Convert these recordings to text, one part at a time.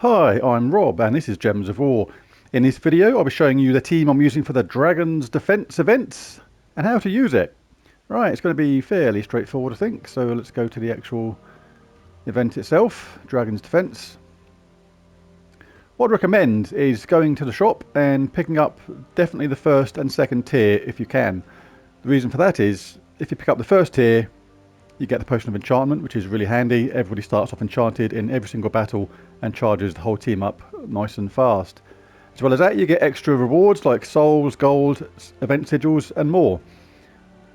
Hi, I'm Rob and this is Gems of War. In this video I'll be showing you the team I'm using for the Dragon's Defense events and how to use it. Right, it's going to be fairly straightforward I think, so let's go to the actual event itself, Dragon's Defense. What I'd recommend is going to the shop and picking up definitely the first and second tier if you can. The reason for that is, if you pick up the first tier, you get the Potion of Enchantment, which is really handy. Everybody starts off enchanted in every single battle and charges the whole team up nice and fast. As well as that, you get extra rewards like souls, gold, event sigils and more.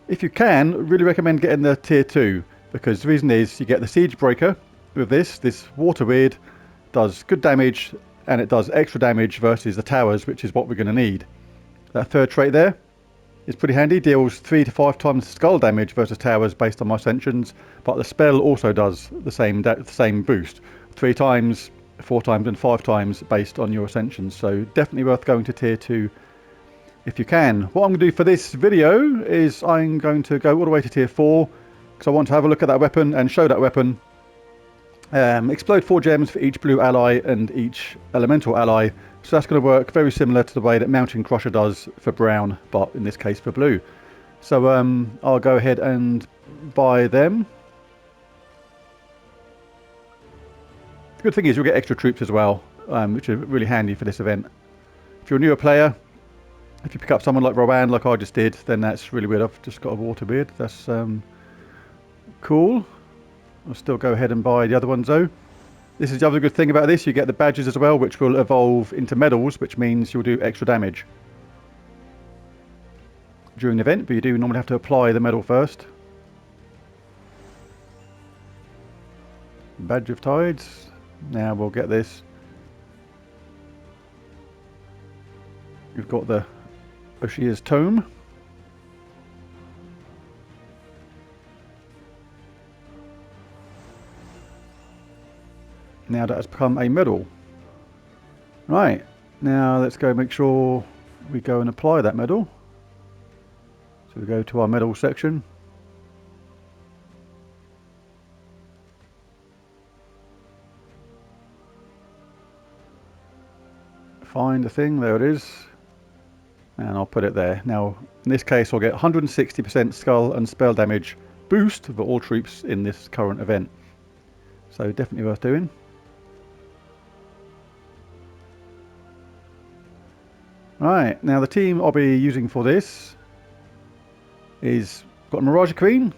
If you can, really recommend getting the tier 2, because the reason is you get the Siege Breaker with this water weird does good damage and it does extra damage versus the towers, which is what we're going to need. That third trait there is pretty handy, deals 3 to 5 times skull damage versus towers based on my ascensions, but the spell also does the same boost, 3 times, 4 times and 5 times based on your ascensions, so definitely worth going to tier 2 if you can. What I'm going to do for this video is I'm going to go all the way to tier 4 because I want to have a look at that weapon and show that weapon. Explode 4 gems for each blue ally and each elemental ally, so that's going to work very similar to the way that Mountain Crusher does for brown, but in this case for blue. So I'll go ahead and buy them. The good thing is you'll get extra troops as well, which are really handy for this event. If you're a newer player, if you pick up someone like Rowan like I just did, then that's really weird. I've just got a water beard, that's cool. I'll still go ahead and buy the other ones though. This is the other good thing about this, you get the badges as well, which will evolve into medals, which means you'll do extra damage during the event, but you do normally have to apply the medal first. Badge of Tides. Now we'll get this. We've got the Oshia's Tome. Now that has become a medal. Right, now let's go make sure we go and apply that medal. So we go to our medal section. Find the thing, there it is. And I'll put it there. Now, in this case I'll get 160% skull and spell damage boost for all troops in this current event. So definitely worth doing. Right, now the team I'll be using for this is got Mirage Queen.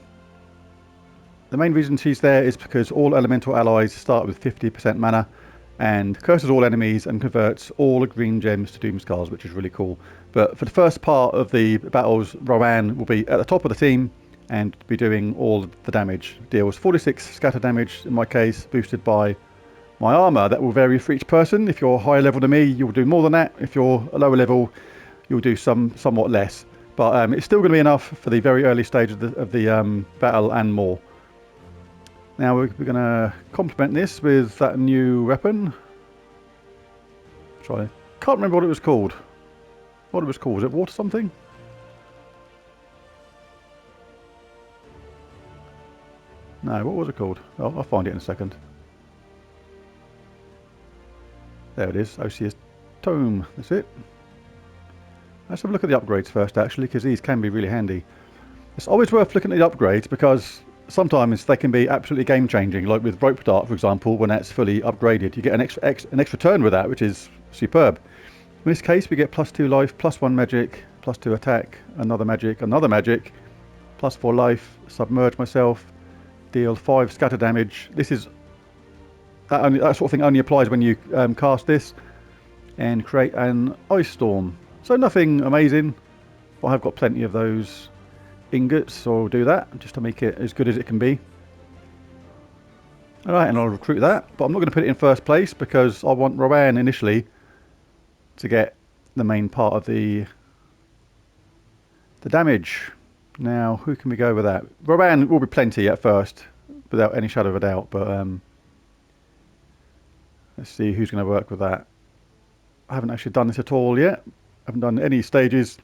The main reason she's there is because all elemental allies start with 50% mana and curses all enemies and converts all green gems to Doom Scars, which is really cool. But for the first part of the battles, Rowan will be at the top of the team and be doing all the damage. Deals 46 scatter damage in my case, boosted by my armour. That will vary for each person. If you're higher level than me, you'll do more than that. If you're a lower level, you'll do somewhat less. But it's still going to be enough for the very early stage of the battle and more. Now we're going to complement this with that new weapon. Can't remember what it was called. Was it water something? No, what was it called? Oh, I'll find it in a second. There it is, Oshia's Tome, that's it. Let's have a look at the upgrades first actually, because these can be really handy. It's always worth looking at the upgrades because sometimes they can be absolutely game changing, like with Rope Dart for example, when that's fully upgraded. You get an extra turn with that, which is superb. In this case we get +2 life, +1 magic, +2 attack, another magic, +4 life, submerge myself, deal 5 scatter damage. This is that sort of thing only applies when you cast this, and create an ice storm. So nothing amazing, but I've got plenty of those ingots, so I'll do that just to make it as good as it can be. Alright, and I'll recruit that, but I'm not going to put it in first place because I want Rowan initially to get the main part of the damage. Now, who can we go with that? Rowan will be plenty at first, without any shadow of a doubt, but let's see who's going to work with that. I haven't actually done this at all yet. I haven't done any stages.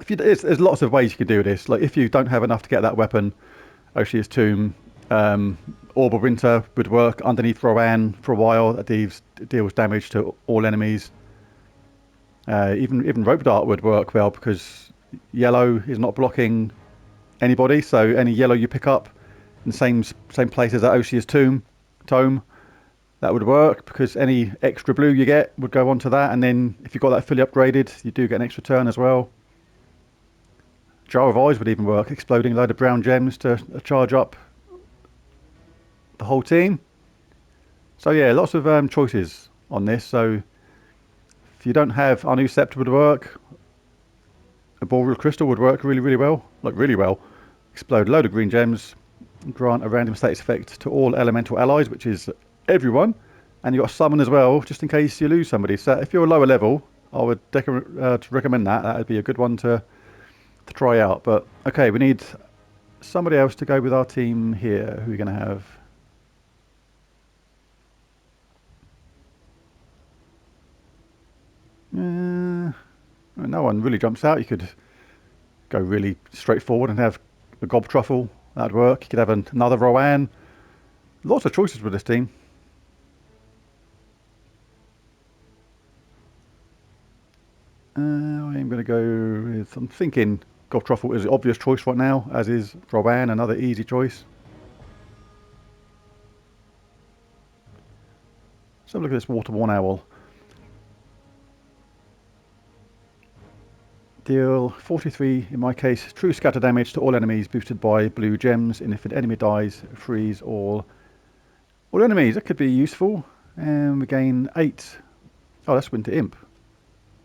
There's lots of ways you can do this. Like if you don't have enough to get that weapon, Oshia's Tomb, Orb of Winter would work underneath Rowan for a while. That deals damage to all enemies. Even Rope Dart would work well because yellow is not blocking anybody. So any yellow you pick up in the same place as that Oshia's tome, that would work because any extra blue you get would go onto that. And then if you got that fully upgraded, you do get an extra turn as well. Jar of Eyes would even work, exploding a load of brown gems to charge up the whole team. So yeah, lots of choices on this. So if you don't have Anu Scepter would work, a Boreal Crystal would work really well, like really well. Explode a load of green gems, grant a random status effect to all elemental allies, which is everyone, and you got a summon as well, just in case you lose somebody. So if you're a lower level, I would recommend that. That would be a good one to try out. But okay, we need somebody else to go with our team here. Who are we going to have? No one really jumps out. You could go really straightforward and have a Gob Truffle. That'd work. You could have another Rowan. Lots of choices with this team. I'm going to go with, I'm thinking Gob Truffle is the obvious choice right now, as is Rowan, another easy choice. Let's have a look at this Waterworn Owl. Deal 43, in my case, true scatter damage to all enemies boosted by blue gems, and if an enemy dies, freeze all enemies. That could be useful. And we gain 8. Oh, that's Winter Imp.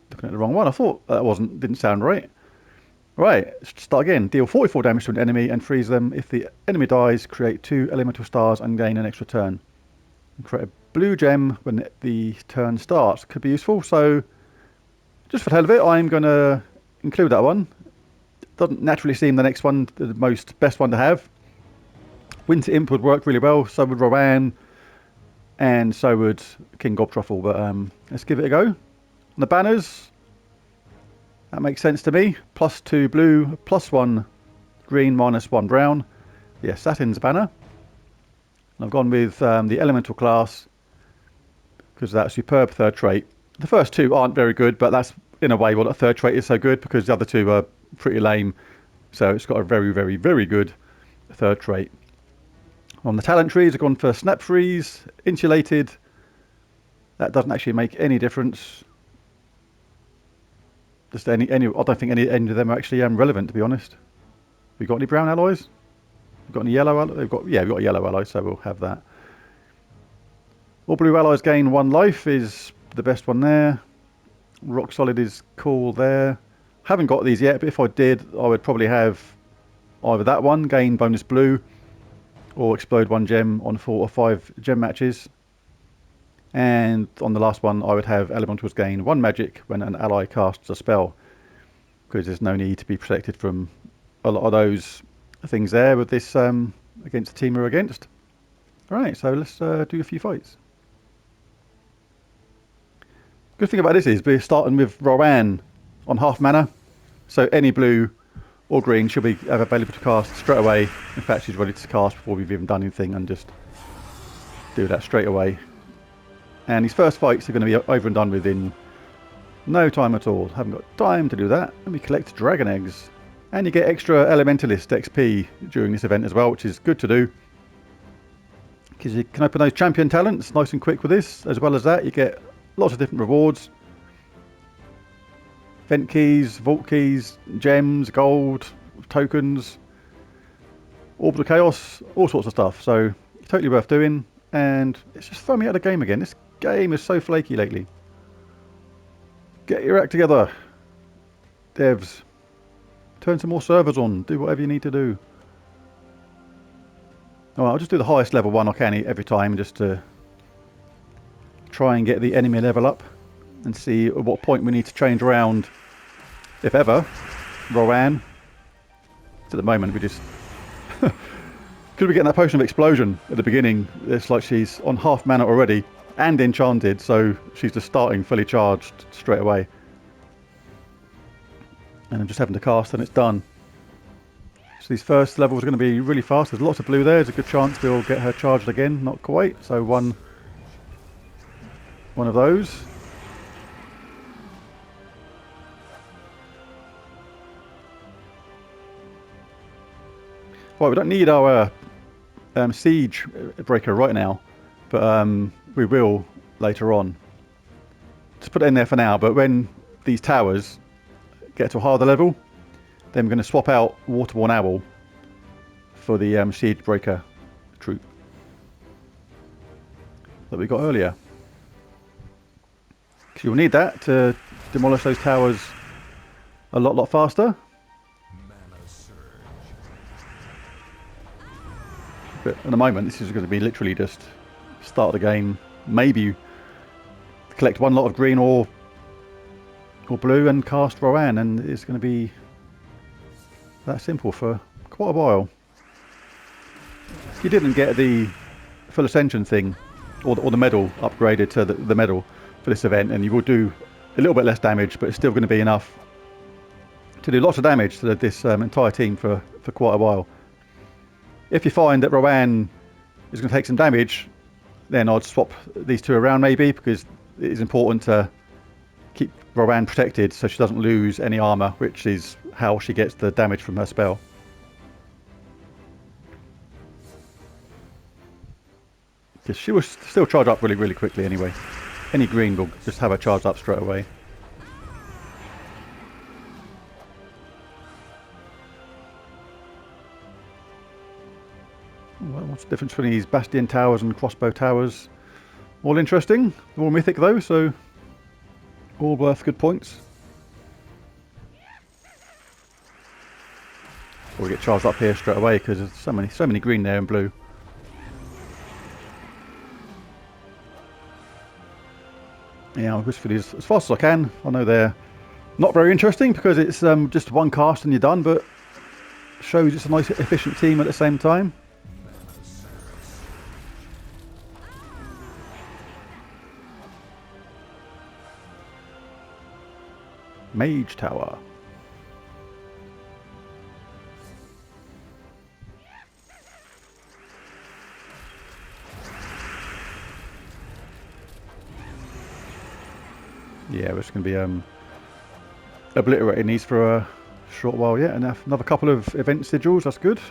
Looking at the wrong one. I thought that didn't sound right. Right, start again. Deal 44 damage to an enemy and freeze them. If the enemy dies, create 2 elemental stars and gain an extra turn. And create a blue gem when the turn starts. Could be useful. So, just for the hell of it, I'm going to include that one. Doesn't naturally seem the next one the best one to have. Winter Imp would work really well. So would Rowan, and so would King Gob Truffle. But let's give it a go. And the banners. That makes sense to me. +2 blue, +1 green, -1 brown. Yeah, Saturn's banner. And I've gone with the elemental class because of that superb third trait. The first two aren't very good, but that's in a way what a third trait is so good because the other two are pretty lame. So it's got a very good third trait. On the talent trees, I've gone for Snap Freeze, Insulated. That doesn't actually make any difference. Just I don't think any of them are actually relevant, to be honest. We got any brown alloys? We've got any yellow alloys? We've got a yellow alloy, so we'll have that. All blue alloys gain 1 life is the best one there. Rock Solid is cool there. Haven't got these yet, but if I did, I would probably have either that one, gain bonus blue, or explode 1 gem on 4 or 5 gem matches. And on the last one, I would have Elementals gain 1 magic when an ally casts a spell, because there's no need to be protected from a lot of those things there with this against the team we're against. Alright, so let's do a few fights. Good thing about this is we're starting with Rowan on half mana, so any blue or green should be available to cast straight away. In fact, she's ready to cast before we've even done anything, and just do that straight away. And these first fights are going to be over and done with in no time at all. Haven't got time to do that. And we collect dragon eggs. And you get extra Elementalist XP during this event as well, which is good to do. Because you can open those champion talents nice and quick with this. As well as that, you get lots of different rewards. Vent keys, vault keys, gems, gold, tokens, Orbital Chaos, all sorts of stuff. So, totally worth doing. And it's just thrown me out of the game again. This game is so flaky lately. Get your act together, devs. Turn some more servers on. Do whatever you need to do. Alright, I'll just do the highest level one I can every time, just to try and get the enemy level up and see at what point we need to change around, if ever, Rowan. So at the moment we just could be getting that potion of explosion at the beginning. It's like she's on half mana already and enchanted, so she's just starting fully charged straight away. And I'm just having to cast and it's done. So these first levels are going to be really fast. There's lots of blue there. There's a good chance we'll get her charged again. Not quite. So one of those. Right, we don't need our siege breaker right now, but we will later on. Just put it in there for now, but when these towers get to a harder level, then we're going to swap out Waterborne Owl for the siege breaker troop that we got earlier. Because you'll need that to demolish those towers a lot faster. But at the moment, this is going to be literally just start the game. Maybe collect one lot of green or blue and cast Rowan, and it's going to be that simple for quite a while. If you didn't get the full ascension thing or the medal upgraded to the medal for this event, and you will do a little bit less damage, but it's still going to be enough to do lots of damage to this entire team for quite a while. If you find that Rowan is going to take some damage, then I'd swap these two around maybe, because it is important to keep Rowan protected so she doesn't lose any armor, which is how she gets the damage from her spell. Because she will still charge up really quickly anyway. Any green will just have her charged up straight away. Well, what's the difference between these bastion towers and crossbow towers? All interesting, all mythic though, so all worth good points. We get charged up here straight away because there's so many green there and blue. Yeah, I'll push for these as fast as I can. I know they're not very interesting because it's just one cast and you're done, but shows it's a nice efficient team at the same time. Mage Tower. Yeah, we're just going to be obliterating these for a short while yet. And another couple of event sigils, that's good.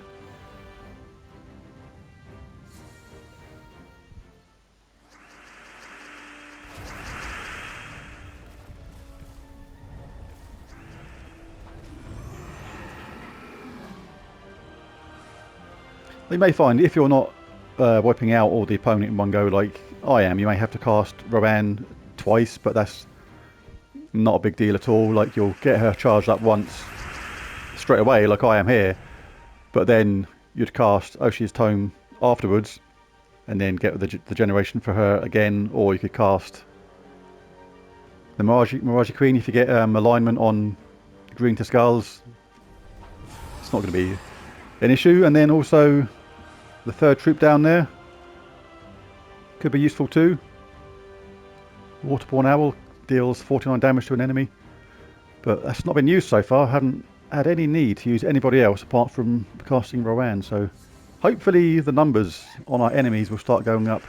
You may find if you're not wiping out all the opponent in one go like I am, you may have to cast Rowan twice, but that's not a big deal at all. Like, you'll get her charged up once straight away like I am here, but then you'd cast Oshia's Tome afterwards and then get the generation for her again, or you could cast the Mirage Queen if you get alignment on green to skulls. It's not going to be an issue. And then also the third troop down there could be useful too. Waterborne Owl deals 49 damage to an enemy, but that's not been used so far. I haven't had any need to use anybody else apart from casting Rowan, so hopefully the numbers on our enemies will start going up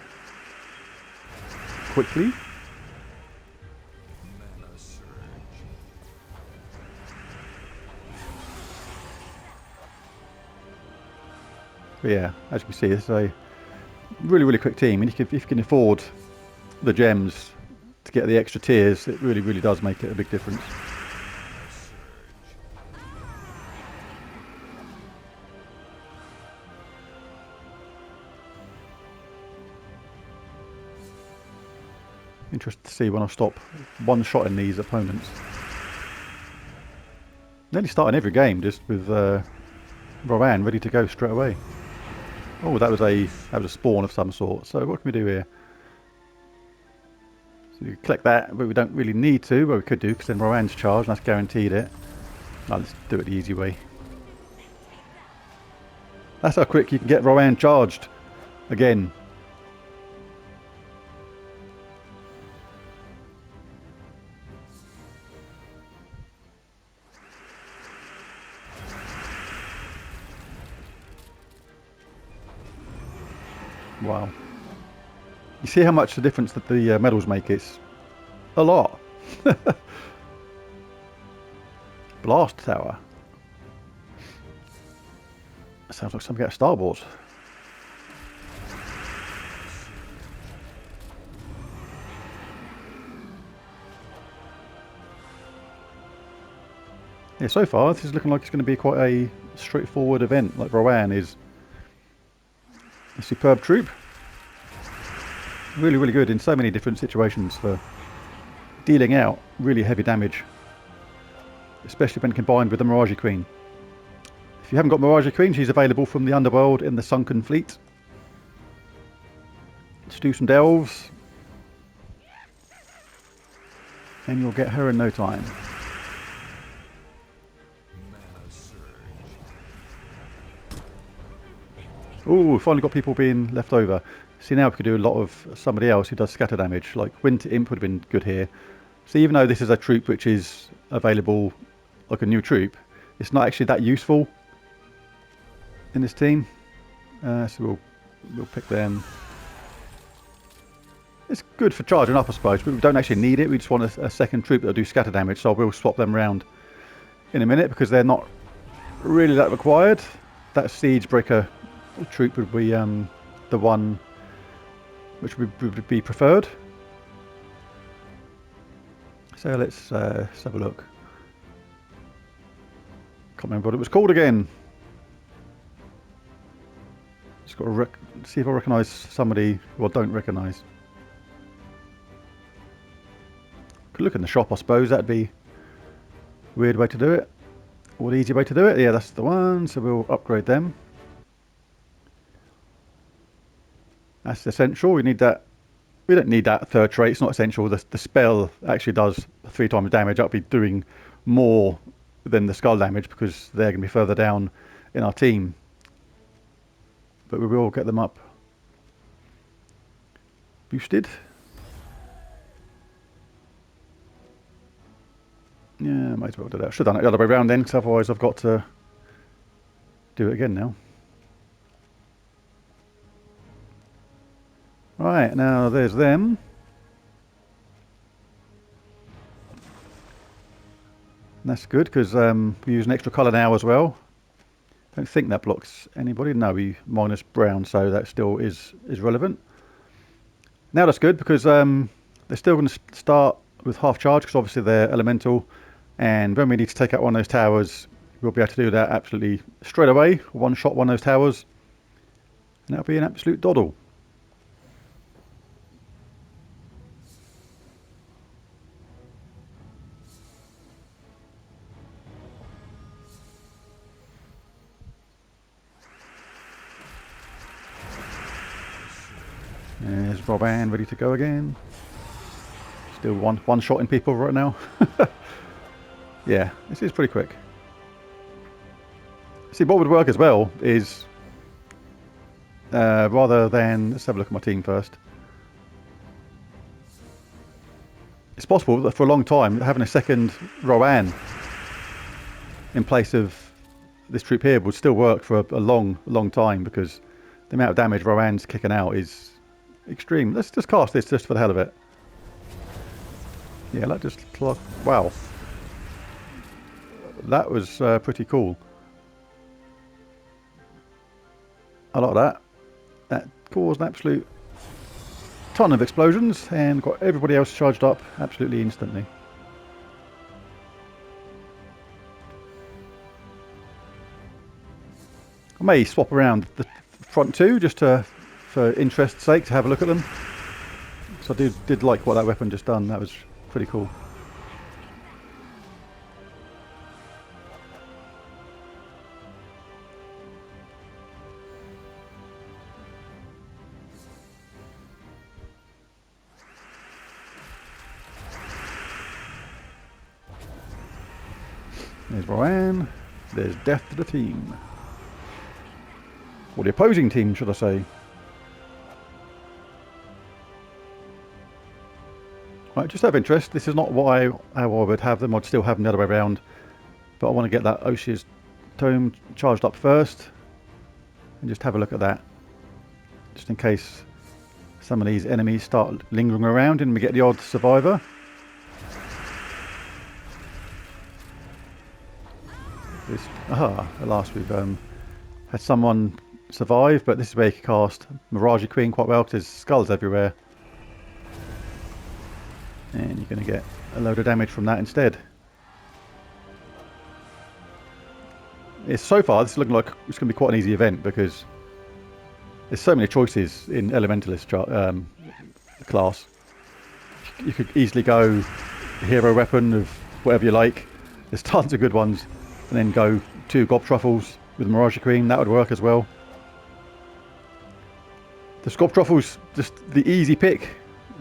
quickly. But yeah, as you can see, it's a really quick team, and if you can afford the gems to get the extra tiers, it really does make it a big difference. Interested to see when I stop one shot in these opponents. Nearly starting every game just with Rowan ready to go straight away. Oh, that was a spawn of some sort. So what can we do here? So you click that, but we don't really need to, but we could do because then Rowan's charged and that's guaranteed it. No, let's do it the easy way. That's how quick you can get Rowan charged again. Wow. You see how much the difference that the medals make? It's a lot. Blast Tower. Sounds like something out of Star Wars. Yeah, so far this is looking like it's going to be quite a straightforward event. Like Rowan is a superb troop. Really, really good in so many different situations for dealing out really heavy damage. Especially when combined with the Mirage Queen. If you haven't got Mirage Queen, she's available from the Underworld in the Sunken Fleet. Let's do some delves. And you'll get her in no time. Ooh, finally got people being left over. See, now we could do a lot of somebody else who does scatter damage. Like Winter Imp would have been good here. So even though this is a troop which is available like a new troop, it's not actually that useful in this team. So we'll pick them. It's good for charging up, I suppose, but we don't actually need it. We just want a second troop that'll do scatter damage, so we'll swap them around in a minute because they're not really that required. That Siege Breaker troop would be the one which would be preferred. So let's have a look. Can't remember what it was called again. Just got to see if I recognise somebody who I don't recognise. Could look in the shop, I suppose. That'd be a weird way to do it. Or the easy way to do it. Yeah, that's the one. So we'll upgrade them. That's essential. We need that. We don't need that third trait. It's not essential. The spell actually does 3 times damage. That'll be doing more than the skull damage because they're going to be further down in our team. But we will get them up boosted. Yeah, might as well do that. Should have done it the other way around then, because otherwise I've got to do it again now. Right, now there's them. And that's good, because we use an extra colour now as well. Don't think that blocks anybody. No, we minus brown, so that still is relevant. Now that's good, because they're still going to start with half charge, because obviously they're elemental. And when we need to take out one of those towers, we'll be able to do that absolutely straight away. One shot one of those towers. And that'll be an absolute doddle. There's Roban ready to go again. Still one shot in people right now. Yeah, this is pretty quick. See, what would work as well is rather than, let's have a look at my team first. It's possible that for a long time having a second Rowan in place of this troop here would still work for a long time, because the amount of damage Rowan's kicking out is extreme. Let's just cast this just for the hell of it. Yeah, that just, wow. That was pretty cool. I like that. That caused an absolute ton of explosions and got everybody else charged up absolutely instantly. I may swap around the front two just for interest's sake to have a look at them. So I did like what that weapon just done. That was pretty cool. There's Rowan. There's death to the team. Or the opposing team, should I say. Right, just out of interest, this is not how I would have them. I'd still have them the other way around. But I want to get that Oshia's tome charged up first. And just have a look at that. just in case some of these enemies start lingering around and we get the odd survivor. At last we've had someone survive, but this is where you can cast Mirage Queen quite well because there's skulls everywhere. And you're going to get a load of damage from that instead. So far, this is looking like it's going to be quite an easy event because there's so many choices in Elementalist class. You could easily go hero weapon of whatever you like. There's tons of good ones. And then go 2 Gob Truffles with Mirage Queen. That would work as well. The Gob Truffles just the easy pick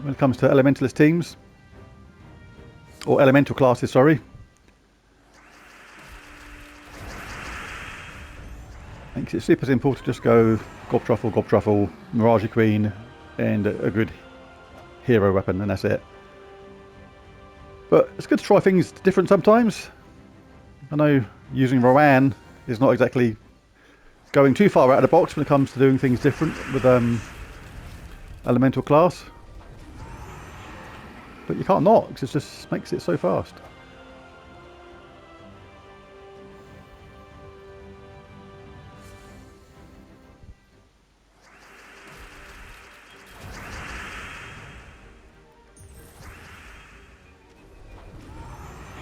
when it comes to Elementalist teams. Or Elemental classes, sorry. I think it's super simple to just go Gob Truffle, Mirage Queen, and a good hero weapon, and that's it. But it's good to try things different sometimes. I know using Rowan is not exactly going too far out of the box when it comes to doing things different with Elemental class. But you can't not, because it just makes it so fast.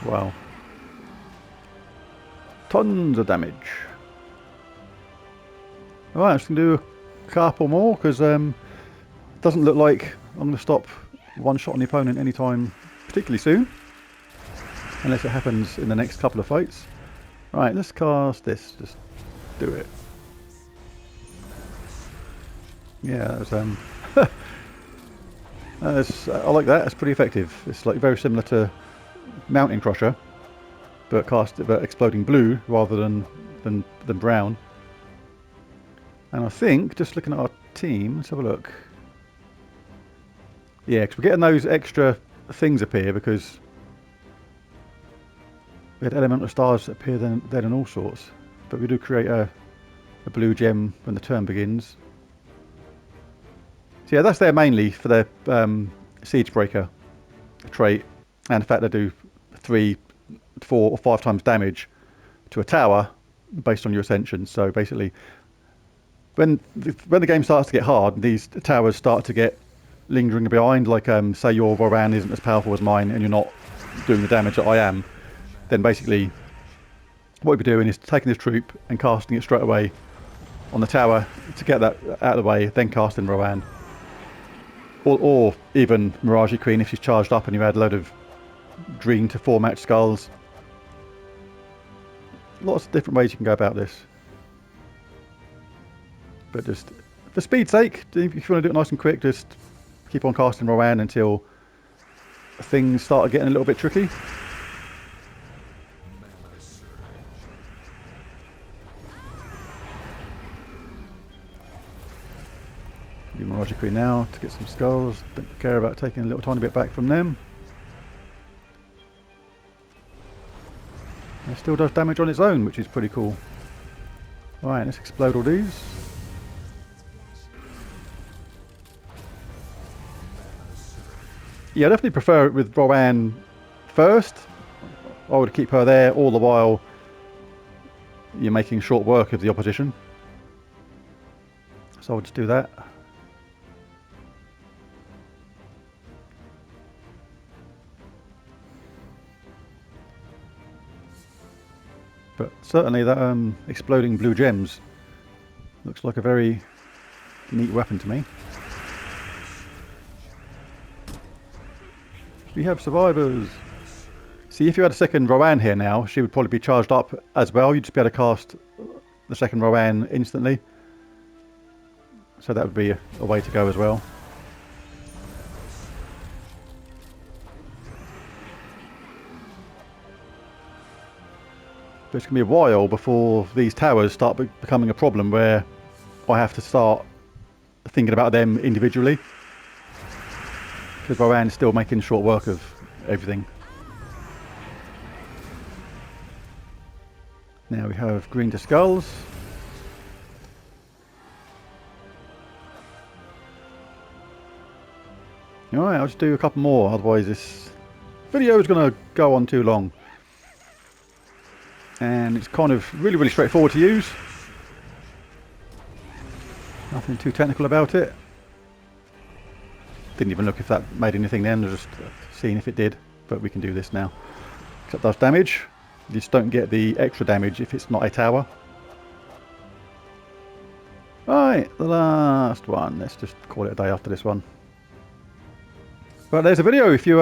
Wow. Tons of damage. Alright, I'm just going to do a couple more because it doesn't look like I'm going to stop one shot on the opponent anytime particularly soon. Unless it happens in the next couple of fights. Right, let's cast this. Just do it. Yeah, that was, I like that. It's pretty effective. It's like very similar to Mountain Crusher, but exploding blue rather than brown. And I think, just looking at our team, let's have a look. Yeah, because we're getting those extra things appear because we had elemental stars appear then and all sorts. But we do create a blue gem when the turn begins. So yeah, that's there mainly for their Siege Breaker trait, and the fact they do 3, 4 or 5 times damage to a tower based on your ascension. So basically, when the game starts to get hard, these towers start to get lingering behind. Like say your Roran isn't as powerful as mine, and you're not doing the damage that I am. Then basically, what we're doing is taking this troop and casting it straight away on the tower to get that out of the way. Then casting Rowan, or even Mirage Queen if she's charged up and you add a load of green to 4 match skulls. Lots of different ways you can go about this. But just for speed's sake, if you want to do it nice and quick, just keep on casting Rowan until things start getting a little bit tricky. Do Mirage Queen now to get some skulls. Don't care about taking a little tiny bit back from them. It still does damage on its own, which is pretty cool. Alright, let's explode all these. Yeah, I definitely prefer it with Rowan first. I would keep her there all the while you're making short work of the opposition. So I'll just do that. But certainly that exploding blue gems looks like a very neat weapon to me. We have survivors. See, if you had a second Rowan here now, she would probably be charged up as well. You'd just be able to cast the second Rowan instantly. So that would be a way to go as well. But it's going to be a while before these towers start becoming a problem where I have to start thinking about them individually. Because Rowan is still making short work of everything. Now we have green to skulls. Alright, I'll just do a couple more, otherwise this video is going to go on too long. And it's kind of really straightforward to use. Nothing too technical about it. Didn't even look if that made anything then, just seeing if it did. But we can do this now. Except it does damage. You just don't get the extra damage if it's not a tower. Right, the last one. Let's just call it a day after this one. But there's a video. If you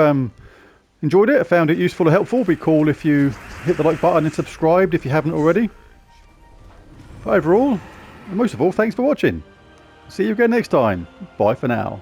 enjoyed it, found it useful or helpful, it'd be cool if you hit the like button and subscribed if you haven't already. But overall, and most of all, thanks for watching. See you again next time. Bye for now.